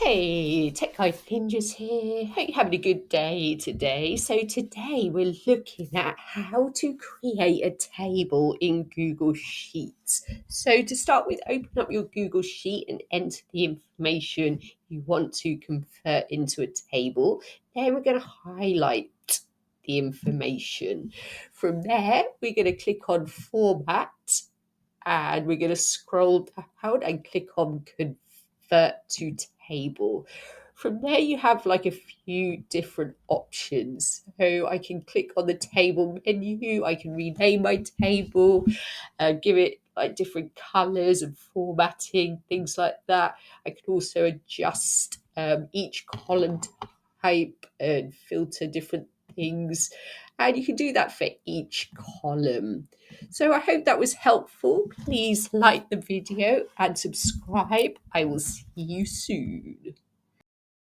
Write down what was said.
Hey, Tech Guy Ninjas here. Hope you're having a good day today. So today we're looking at how to create a table in Google Sheets. So to start with, open up your Google Sheet and enter the information you want to convert into a table. Then we're going to highlight the information. From there, we're going to click on Format and we're going to scroll down and click on Convert to Table. From there, you have like a few different options. So I can click on the table menu, I can rename my table, give it like different colors and formatting, things like that. I can also adjust each column type and filter different things. And you can do that for each column. So I hope that was helpful. Please like the video and subscribe. I will see you soon.